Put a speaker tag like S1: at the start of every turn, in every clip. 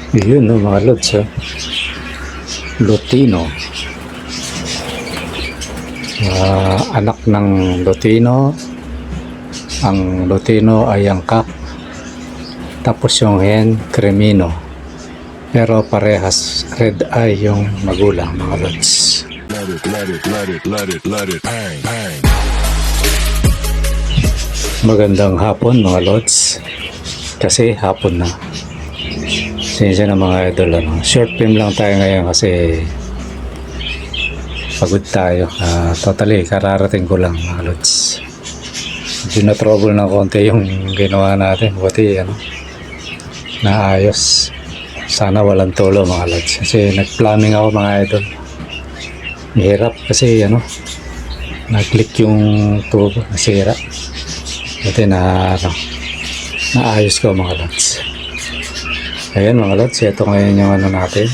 S1: Yun no, mga lods, ha? Lutino. Anak ng Lutino. Ang Lutino ay ang cock. Tapos yung hen, Cremino. Pero parehas red eye yung magulang, mga lods. Magandang hapon, mga lods. Kasi hapon na. Sinsya na mga idol, ano. Short film lang tayo ngayon kasi pagod tayo. Totally, kararating ko lang, mga lods. Medyo na trouble ng konti yung ginawa natin. Buti, naayos. Sana walang tulo, mga lods. Kasi nag-planning ako, mga idol. Hirap kasi, nag-click yung tubo. Nasira. Buti naayos ko, mga lods. Ayan, mga lods. Ito ngayon yung natin.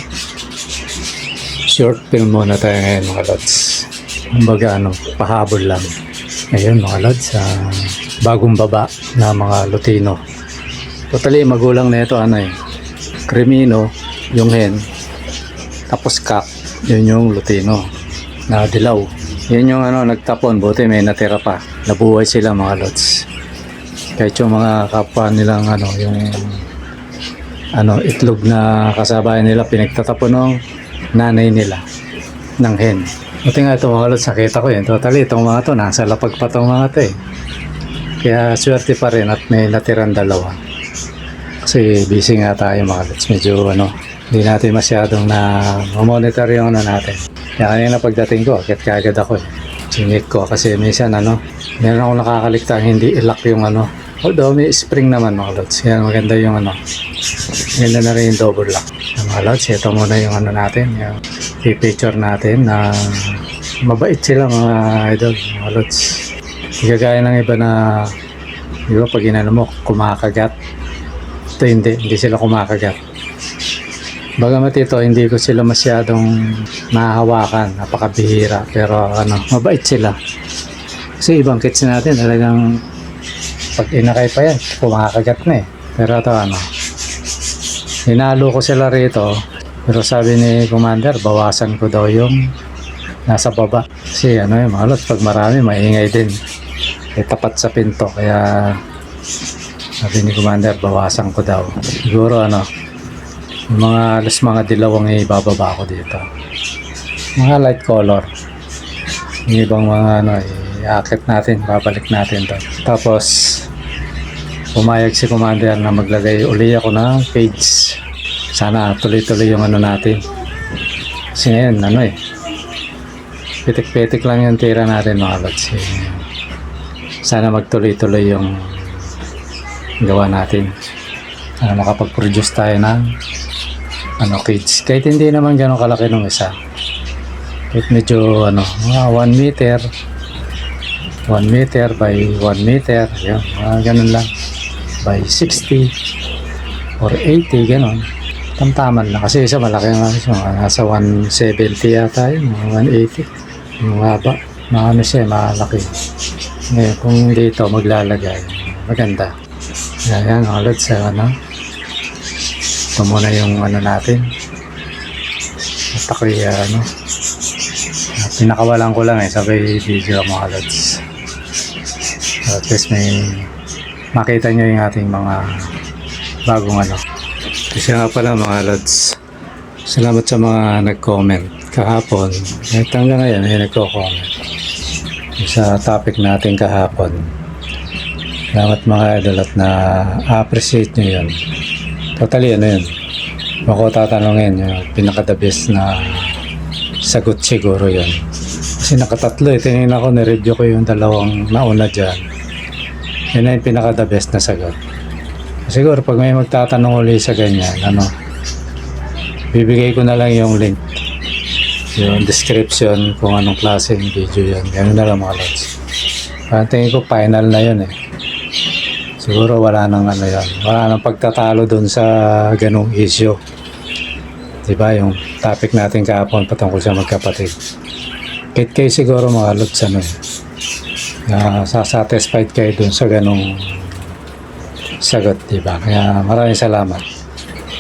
S1: Short film muna tayo ngayon, mga lods. Kumbaga, pahabol lang. Ayun, mga lods, bagong baba na mga Lutino. Totally, magulang na ito, Cremino, yung hen, tapos cock, yun yung Lutino, na dilaw. Yun yung nagtapon, buti may natira pa. Nabuhay sila, mga lods. Kahit yung mga kapwa nilang, yung itlog na kasabayan nila, pinagtatapon ng nanay nila, ng hen. Buti nga ito, mga lods, nakita ko yun. Totally, itong mga to, nasa lapag pa itong mga to, eh. Kaya swerte pa rin at may natirang dalawa. Kasi busy nga tayo, mga lods. Medyo, hindi natin masyadong monitor yung natin. Kaya kanina pagdating ko, akit kaagad ako, eh. Sinik ko kasi minsan, meron akong nakakaligtang hindi ilak yung although may spring naman, mga lods. Kaya maganda yung maganda na rin yung double lock. Mga lods, ito muna yung natin, yung i-picture natin na mabait sila, mga idol, mga lods. Gagaya ng iba na, di ba, pag mo, kumakagat. Ito hindi sila kumakagat. Bagamat ito, hindi ko sila masyadong nahahawakan, napakabihira, pero mabait sila. Kasi ibang kits natin, talagang pag inakay pa yan, kumakagat na, eh. Pero ito, hinalo ko sila rito. Pero sabi ni Commander, bawasan ko daw yung nasa baba. Kasi yung mga lods, pag marami, maingay din. Tapat sa pinto. Kaya sabi ni Commander, bawasan ko daw. Siguro yung mga dilawang ibababa ko dito. Mga light color. Yung ibang mga iakit natin, babalik natin doon. Tapos, pumayag si Commander na maglagay uli ako ng cage. Sana tuloy-tuloy yung natin. Kasi ngayon, pitik-pitik lang yung tira natin, mga lods. Sana magtuloy-tuloy yung gawa natin. Makapag-produce tayo ng cage. Kahit hindi naman gano'ng kalaki nung isa. Kahit medyo, 1 meter, 1 meter by 1 meter, yun, ganun lang. By 60 or 80, ganun. Tamtaman lang. Kasi isa malaki nga. Nasa 170 yata yun. 180. Yung haba. Siya, malaki. Ngayon, kung dito maglalagay, maganda. Yan, mga lods, ito muna yung natin. At ako'y, pinakawalan ko lang, sabay video, mga lods. At least may makita nyo yung ating mga bagong Kasi nga pala, mga lods, salamat sa mga nag-comment kahapon. At hanggang ngayon may nagko-comment sa topic natin kahapon. Salamat, mga idol, at na-appreciate nyo yun. Totally, yun. Ako tatanungin, yung pinaka-the best na sagot siguro yun. Kasi nakatatlo, tinignan ko, na-review ko yung dalawang nauna dyan. Yun na yung pinaka-the best na sagot. Siguro pag may magtatanong ulit sa ganyan, bibigay ko na lang yung link, yung description kung anong klaseng video yan. Ganun na lang, mga lods. Tingin ko final na yun, eh. Siguro wala nang yan. Wala nang pagtatalo dun sa ganung issue. Diba yung topic natin kahapon patungkol sa magkapatid. Kahit kayo siguro, mga lods, sasatisfied kayo dun sa ganung sagot, diba? Kaya maraming salamat.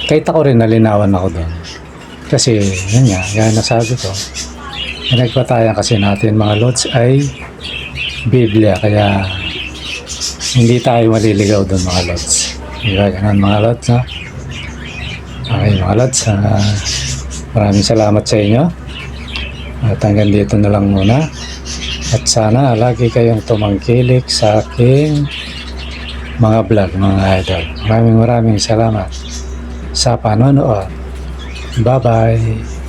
S1: Kahit ako rin nalinawan ako doon. Kasi, yun nga, gaya na sabi ko, pinagpatayan kasi natin mga lods ay Biblia, kaya hindi tayo maliligaw doon mga lods. Diba, ganun mga lods, no? Okay mga lods, maraming salamat sa inyo. At hanggang dito na lang muna. At sana lagi kayong tumangkilik sa aking mga vlog, mga idol. Maraming salamat sa panonood. Bye-bye!